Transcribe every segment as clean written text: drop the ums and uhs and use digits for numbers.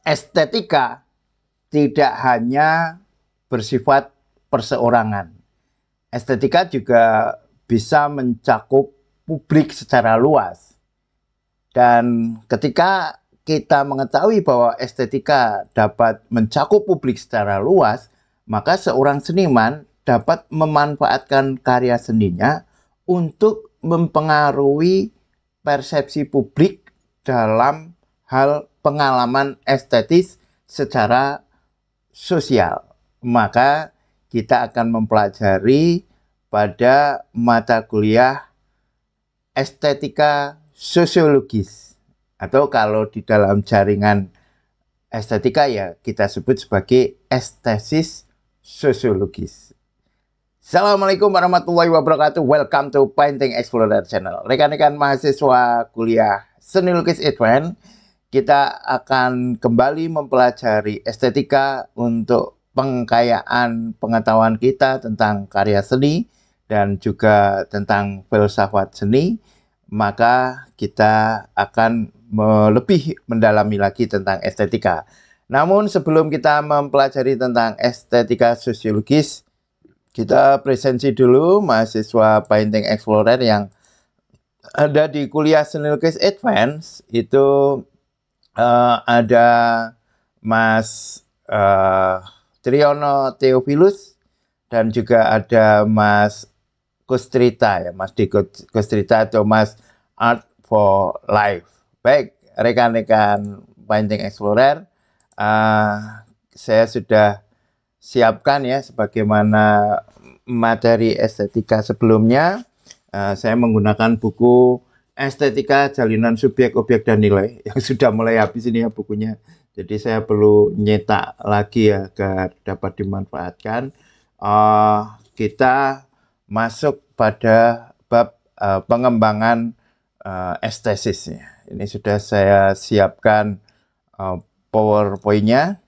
estetika tidak hanya bersifat perseorangan. Estetika juga bisa mencakup publik secara luas. Dan ketika kita mengetahui bahwa estetika dapat mencakup publik secara luas, maka seorang seniman dapat memanfaatkan karya seninya untuk mempengaruhi persepsi publik dalam hal pengalaman estetis secara sosial. Maka kita akan mempelajari pada mata kuliah estetika sosiologis, atau kalau di dalam jaringan estetika ya kita sebut sebagai estesis sosiologis. Assalamualaikum warahmatullahi wabarakatuh. Welcome to Painting Explorer Channel. Rekan-rekan mahasiswa kuliah Seni Lukis Advance, kita akan kembali mempelajari estetika untuk pengkayaan pengetahuan kita tentang karya seni dan juga tentang filsafat seni. Maka kita akan lebih mendalami lagi tentang estetika. Namun sebelum kita mempelajari tentang estetika sosiologis, kita presensi dulu mahasiswa Painting Explorer yang ada di kuliah Seni Lukis Advance. Itu ada Mas Triyono Theophilus dan juga ada Mas Kustrita, ya, Mas Diko Kustrita atau Mas Art for Life. Baik, rekan-rekan Painting Explorer, saya sudah siapkan ya sebagaimana materi estetika sebelumnya. Saya menggunakan buku Estetika Jalinan Subjek, Objek, dan Nilai yang sudah mulai habis ini ya bukunya. Jadi saya perlu nyetak lagi ya agar dapat dimanfaatkan. Kita masuk pada bab pengembangan estesisnya. Ini sudah saya siapkan PowerPoint-nya.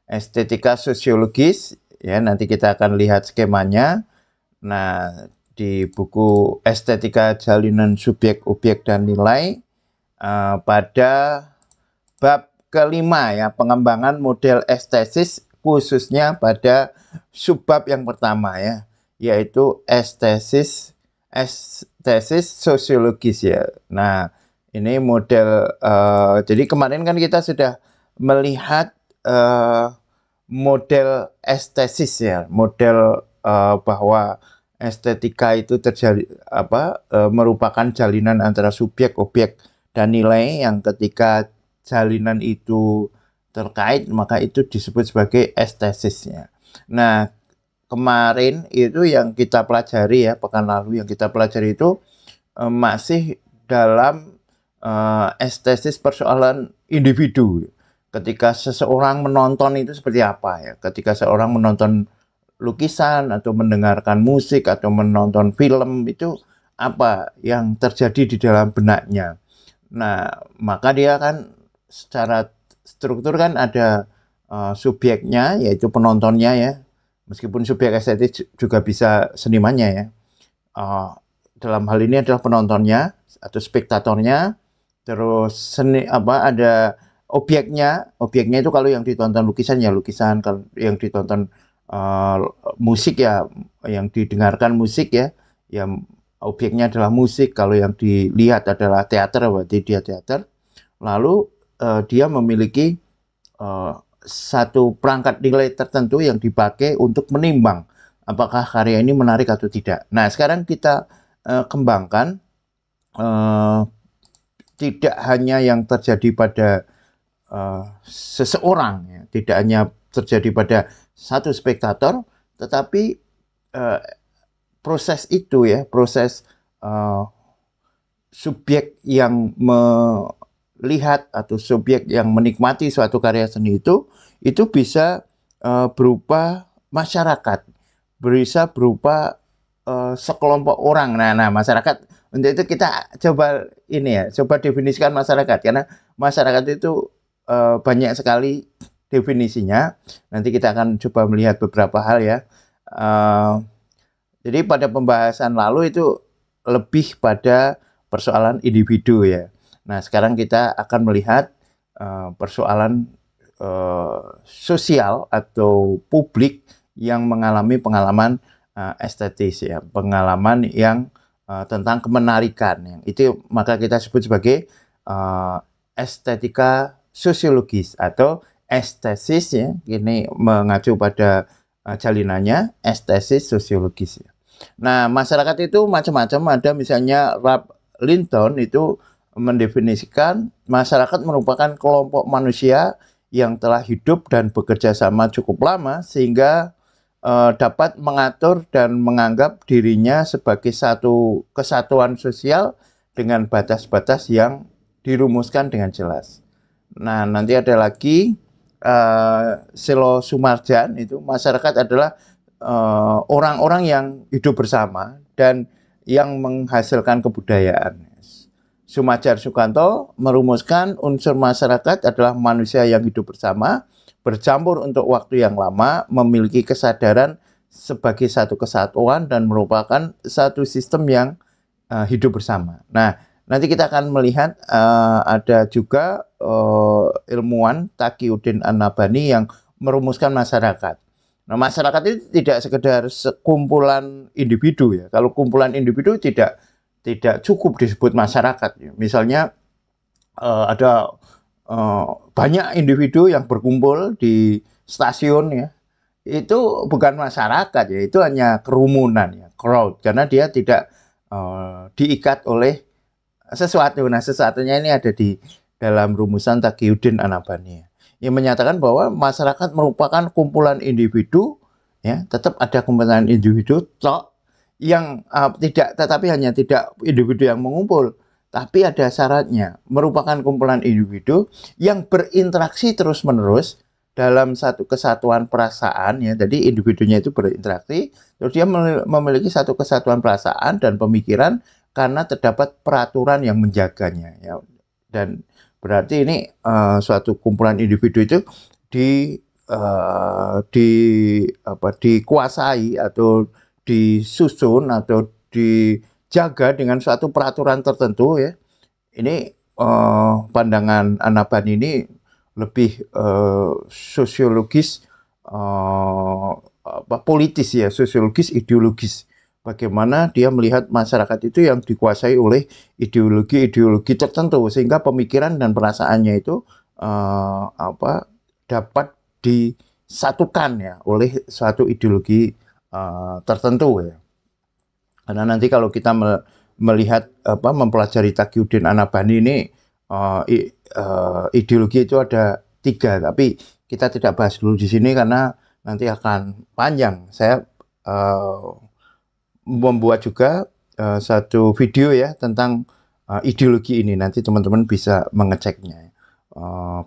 Estetika sosiologis, ya nanti kita akan lihat skemanya. Nah, di buku Estetika Jalinan Subjek, Objek, dan Nilai pada bab kelima ya, pengembangan model estesis khususnya pada subbab yang pertama ya, yaitu estesis sosiologis ya. Nah, ini model jadi kemarin kan kita sudah melihat model estesis ya, model bahwa estetika itu terjadi merupakan jalinan antara subjek, objek, dan nilai yang ketika jalinan itu terkait maka itu disebut sebagai estesisnya. Nah, kemarin itu yang kita pelajari ya, pekan lalu yang kita pelajari itu masih dalam estesis persoalan individu. Ketika seseorang menonton itu seperti apa ya? Ketika seorang menonton lukisan atau mendengarkan musik atau menonton film itu apa yang terjadi di dalam benaknya. Nah, maka dia kan secara struktur kan ada subjeknya yaitu penontonnya ya. Meskipun subjek estetis juga bisa senimannya ya. Dalam hal ini adalah penontonnya atau spektatornya. Terus ada objeknya. Objeknya itu kalau yang ditonton lukisan ya lukisan, kalau yang ditonton musik ya, yang didengarkan musik ya, yang objeknya adalah musik. Kalau yang dilihat adalah teater, berarti dia teater. Lalu dia memiliki satu perangkat nilai tertentu yang dipakai untuk menimbang apakah karya ini menarik atau tidak. Nah, sekarang kita kembangkan tidak hanya yang terjadi pada seseorang, ya, tidak hanya terjadi pada satu spektator, tetapi proses itu ya, proses subjek yang melihat atau subjek yang menikmati suatu karya seni itu bisa berupa masyarakat, bisa berupa sekelompok orang. Nah, masyarakat, untuk itu kita coba definisikan masyarakat, karena masyarakat itu banyak sekali definisinya. Nanti kita akan coba melihat beberapa hal ya. Jadi pada pembahasan lalu itu lebih pada persoalan individu ya. Nah, sekarang kita akan melihat persoalan sosial atau publik yang mengalami pengalaman estetis ya, pengalaman yang tentang kemenarikan. Itu maka kita sebut sebagai estetika sosiologis atau estesis ya. Ini mengacu pada jalinannya estesis sosiologis ya. Nah, masyarakat itu macam-macam, ada misalnya Ralph Linton itu mendefinisikan masyarakat merupakan kelompok manusia yang telah hidup dan bekerja sama cukup lama sehingga dapat mengatur dan menganggap dirinya sebagai satu kesatuan sosial dengan batas-batas yang dirumuskan dengan jelas. Nah, nanti ada lagi Selo Sumarjan, itu masyarakat adalah orang-orang yang hidup bersama dan yang menghasilkan kebudayaan. Sumadjar Sukanto merumuskan unsur masyarakat adalah manusia yang hidup bersama, bercampur untuk waktu yang lama, memiliki kesadaran sebagai satu kesatuan dan merupakan satu sistem yang hidup bersama. Nah, nanti kita akan melihat ada juga ilmuwan Taqiyuddin An-Nabhani yang merumuskan masyarakat. Nah, masyarakat itu tidak sekedar sekumpulan individu ya. Kalau kumpulan individu tidak cukup disebut masyarakat. Misalnya ada banyak individu yang berkumpul di stasiun ya, itu bukan masyarakat ya, itu hanya kerumunan ya, crowd, karena dia tidak diikat oleh sesuatu. Nah, sesuatunya ini ada di dalam rumusan Taqiyuddin An-Nabhani yang menyatakan bahwa masyarakat merupakan kumpulan individu ya, tetap ada kumpulan individu toh yang tetapi hanya tidak individu yang mengumpul, tapi ada syaratnya, merupakan kumpulan individu yang berinteraksi terus-menerus dalam satu kesatuan perasaan ya. Jadi individunya itu berinteraksi, terus dia memiliki satu kesatuan perasaan dan pemikiran karena terdapat peraturan yang menjaganya ya. Dan berarti ini suatu kumpulan individu itu dikuasai atau disusun atau dijaga dengan suatu peraturan tertentu ya. Ini pandangan An-Nabhani ini lebih sosiologis, politis ya, sosiologis ideologis. Bagaimana dia melihat masyarakat itu yang dikuasai oleh ideologi-ideologi tertentu sehingga pemikiran dan perasaannya itu dapat disatukan ya oleh suatu ideologi tertentu ya. Karena nanti kalau kita melihat mempelajari Taqiyuddin An-Nabhani ini ideologi itu ada 3, tapi kita tidak bahas dulu di sini karena nanti akan panjang. Saya membuat juga satu video ya tentang ideologi ini, nanti teman-teman bisa mengeceknya,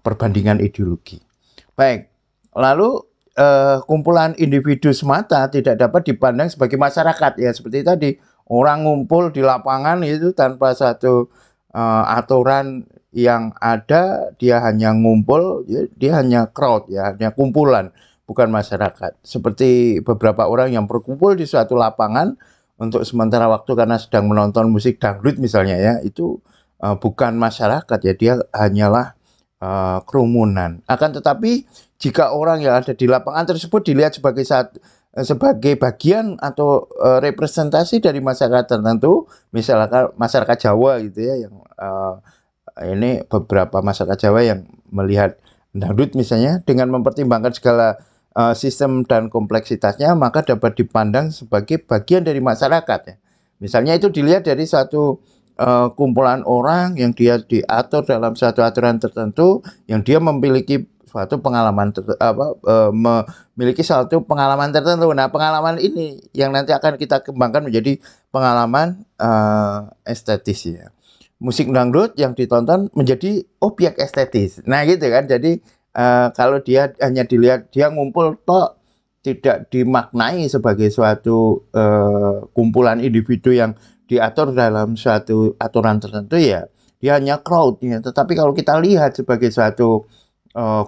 perbandingan ideologi. Baik, lalu kumpulan individu semata tidak dapat dipandang sebagai masyarakat ya, seperti tadi orang ngumpul di lapangan itu tanpa satu aturan yang ada, dia hanya ngumpul, dia hanya crowd ya, hanya kumpulan, bukan masyarakat. Seperti beberapa orang yang berkumpul di suatu lapangan untuk sementara waktu karena sedang menonton musik dangdut misalnya ya, itu bukan masyarakat ya, dia hanyalah kerumunan. Akan tetapi jika orang yang ada di lapangan tersebut dilihat sebagai bagian atau representasi dari masyarakat tertentu, misalkan masyarakat Jawa gitu ya, yang ini beberapa masyarakat Jawa yang melihat dangdut misalnya dengan mempertimbangkan segala sistem dan kompleksitasnya, maka dapat dipandang sebagai bagian dari masyarakat ya. Misalnya itu dilihat dari suatu kumpulan orang yang dia diatur dalam suatu aturan tertentu, yang dia memiliki suatu pengalaman memiliki suatu pengalaman tertentu. Nah, pengalaman ini yang nanti akan kita kembangkan menjadi pengalaman estetis ya. Musik dangdut yang ditonton menjadi objek estetis. Nah, gitu kan. Jadi kalau dia hanya dilihat dia ngumpul toh, tidak dimaknai sebagai suatu kumpulan individu yang diatur dalam suatu aturan tertentu ya, dia hanya crowd ya. Tetapi kalau kita lihat sebagai suatu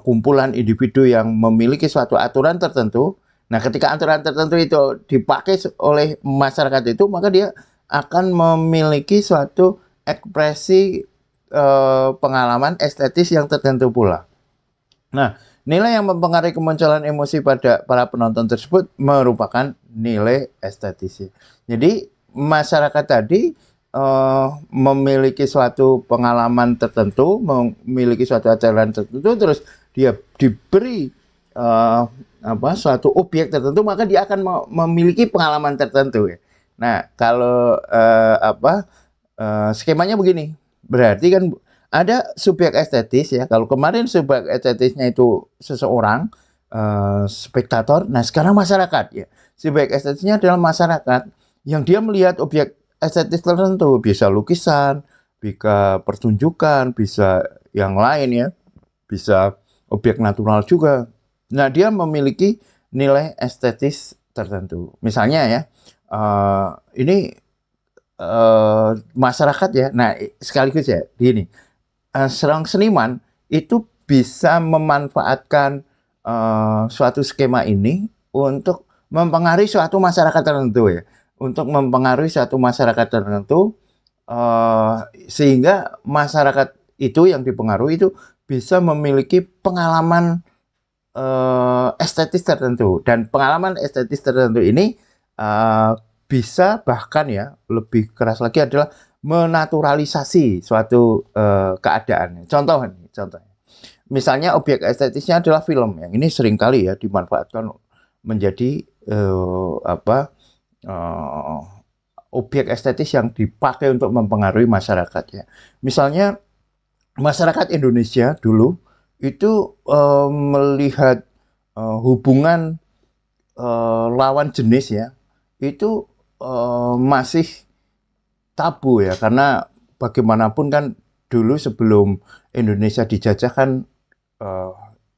kumpulan individu yang memiliki suatu aturan tertentu, nah ketika aturan tertentu itu dipakai oleh masyarakat itu, maka dia akan memiliki suatu ekspresi pengalaman estetis yang tertentu pula. Nah, nilai yang mempengaruhi kemunculan emosi pada para penonton tersebut merupakan nilai estetis. Jadi masyarakat tadi memiliki suatu pengalaman tertentu, memiliki suatu ajaran tertentu, terus dia diberi suatu objek tertentu, maka dia akan memiliki pengalaman tertentu ya. Nah, kalau skemanya begini, berarti kan ada subjek estetis ya. Kalau kemarin subjek estetisnya itu seseorang, spektator, nah sekarang masyarakat ya. Subjek estetisnya adalah masyarakat yang dia melihat objek estetis tertentu, bisa lukisan, bisa pertunjukan, bisa yang lain ya, bisa objek natural juga. Nah, dia memiliki nilai estetis tertentu. Misalnya ya, ini masyarakat ya. Nah, sekaligus ya, gini, seorang seniman itu bisa memanfaatkan suatu skema ini untuk mempengaruhi suatu masyarakat tertentu ya, untuk mempengaruhi suatu masyarakat tertentu, sehingga masyarakat itu yang dipengaruhi itu bisa memiliki pengalaman estetis tertentu, dan pengalaman estetis tertentu ini bisa bahkan ya lebih keras lagi adalah menaturalisasi suatu keadaan. Contohnya, misalnya objek estetisnya adalah film, yang ini seringkali ya dimanfaatkan menjadi objek estetis yang dipakai untuk mempengaruhi masyarakat ya. Misalnya masyarakat Indonesia dulu itu melihat hubungan lawan jenis ya, itu masih tabu ya, karena bagaimanapun kan dulu sebelum Indonesia dijajah kan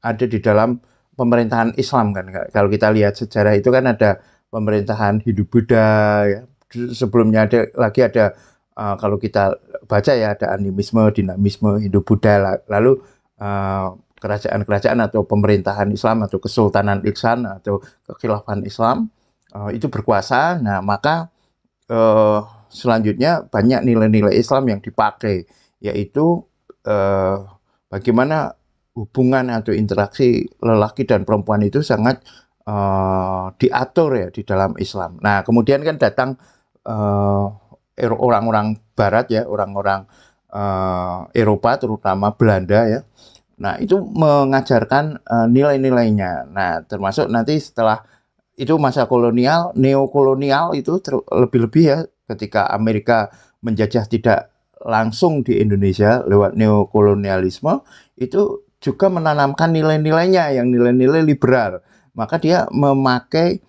ada di dalam pemerintahan Islam kan. Kalau kita lihat sejarah itu kan ada pemerintahan Hindu-Buddha ya. Sebelumnya ada kalau kita baca ya, ada animisme, dinamisme, Hindu-Buddha, lalu kerajaan-kerajaan atau pemerintahan Islam atau kesultanan Ihsan atau kekhilafan Islam itu berkuasa. Nah, maka selanjutnya banyak nilai-nilai Islam yang dipakai, yaitu bagaimana hubungan atau interaksi lelaki dan perempuan itu sangat diatur ya di dalam Islam. Nah, kemudian kan datang orang-orang Barat ya, orang-orang Eropa terutama Belanda ya. Nah, itu mengajarkan nilai-nilainya. Nah, termasuk nanti setelah itu masa kolonial, neokolonial itu lebih-lebih ya, ketika Amerika menjajah tidak langsung di Indonesia lewat neokolonialisme, itu juga menanamkan nilai-nilainya yang nilai-nilai liberal. Maka dia memakai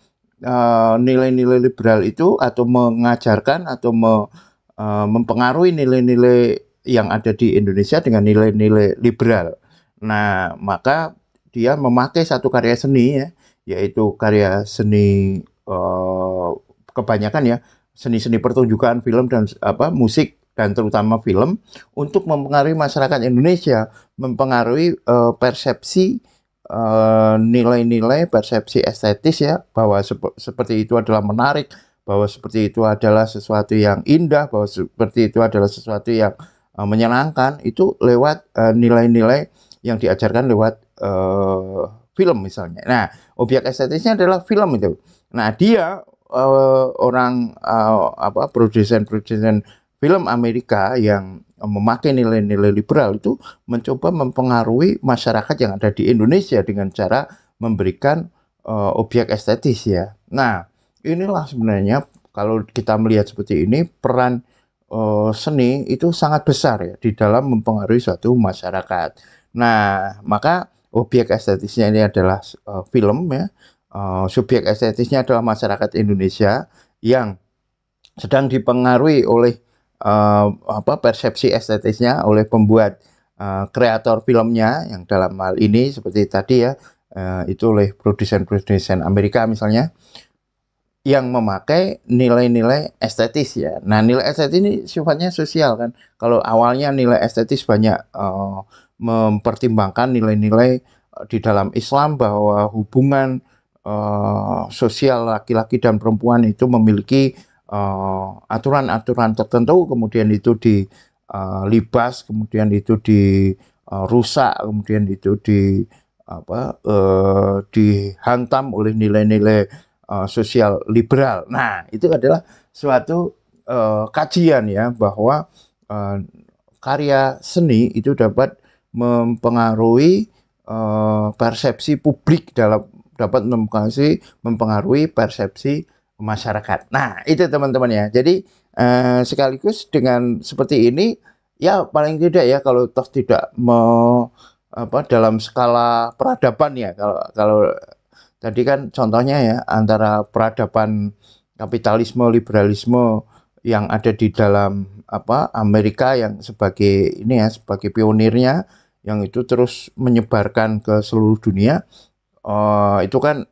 nilai-nilai liberal itu, atau mengajarkan atau mempengaruhi nilai-nilai yang ada di Indonesia dengan nilai-nilai liberal. Nah, maka dia memakai satu karya seni ya, yaitu karya seni kebanyakan ya, seni-seni pertunjukan, film dan musik, dan terutama film, untuk mempengaruhi masyarakat Indonesia, mempengaruhi persepsi nilai-nilai, persepsi estetis ya, bahwa seperti itu adalah menarik, bahwa seperti itu adalah sesuatu yang indah, bahwa seperti itu adalah sesuatu yang menyenangkan, itu lewat nilai-nilai yang diajarkan lewat film misalnya. Nah, objek estetisnya adalah film itu. Nah, dia orang produsen film Amerika yang memakai nilai-nilai liberal itu mencoba mempengaruhi masyarakat yang ada di Indonesia dengan cara memberikan objek estetis ya. Nah, inilah sebenarnya kalau kita melihat seperti ini, peran seni itu sangat besar ya di dalam mempengaruhi suatu masyarakat. Nah, maka objek estetisnya ini adalah film ya. Subjek estetisnya adalah masyarakat Indonesia yang sedang dipengaruhi oleh persepsi estetisnya oleh pembuat kreator filmnya, yang dalam hal ini seperti tadi ya, itu oleh produsen-produsen Amerika misalnya, yang memakai nilai-nilai estetis ya. Nah, nilai estetis ini sifatnya sosial kan. Kalau awalnya nilai estetis banyak mempertimbangkan nilai-nilai di dalam Islam, bahwa hubungan sosial laki-laki dan perempuan itu memiliki aturan-aturan tertentu, kemudian itu dilibas, kemudian itu dirusak, kemudian itu dihantam oleh nilai-nilai sosial liberal. Nah, itu adalah suatu kajian ya, bahwa karya seni itu dapat mempengaruhi persepsi publik, dapat mempengaruhi persepsi masyarakat. Nah, itu teman-teman ya. Jadi sekaligus dengan seperti ini ya, paling tidak ya, kalau toh tidak dalam skala peradaban ya, kalau tadi kan contohnya ya, antara peradaban kapitalisme liberalisme yang ada di dalam Amerika yang sebagai sebagai pionirnya, yang itu terus menyebarkan ke seluruh dunia, itu kan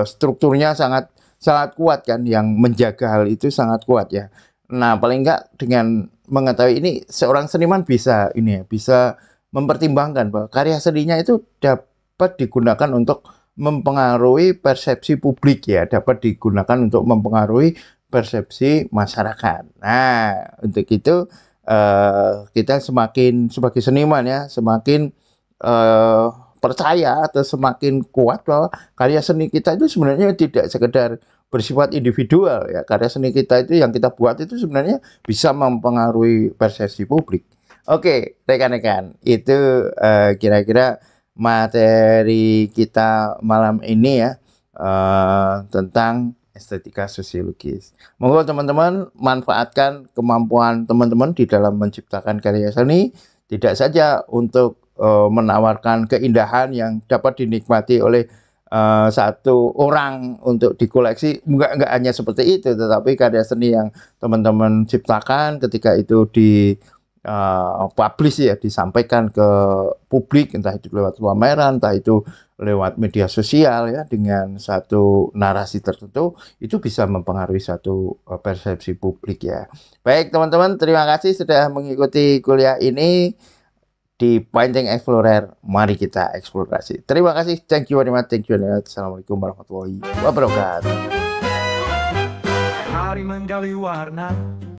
strukturnya sangat sangat kuat kan, yang menjaga hal itu sangat kuat ya. Nah, paling enggak dengan mengetahui ini, seorang seniman bisa bisa mempertimbangkan bahwa karya seninya itu dapat digunakan untuk mempengaruhi persepsi publik ya, dapat digunakan untuk mempengaruhi persepsi masyarakat. Nah, untuk itu kita semakin sebagai seniman ya, semakin percaya atau semakin kuat bahwa karya seni kita itu sebenarnya tidak sekedar bersifat individual ya. Karya seni kita itu yang kita buat itu sebenarnya bisa mempengaruhi persepsi publik. Oke, rekan-rekan, itu kira-kira materi kita malam ini ya, tentang estetika sosiologis. Monggo teman-teman manfaatkan kemampuan teman-teman di dalam menciptakan karya seni, tidak saja untuk menawarkan keindahan yang dapat dinikmati oleh satu orang untuk dikoleksi, enggak hanya seperti itu, tetapi karya seni yang teman-teman ciptakan ketika itu di publish ya, disampaikan ke publik, entah itu lewat pameran, entah itu lewat media sosial ya, dengan satu narasi tertentu, itu bisa mempengaruhi satu persepsi publik ya. Baik teman-teman, terima kasih sudah mengikuti kuliah ini di Painting Explorer. Mari kita eksplorasi. Terima kasih. Thank you very much. Thank you very much. Assalamualaikum warahmatullahi wabarakatuh. Hari menggali warna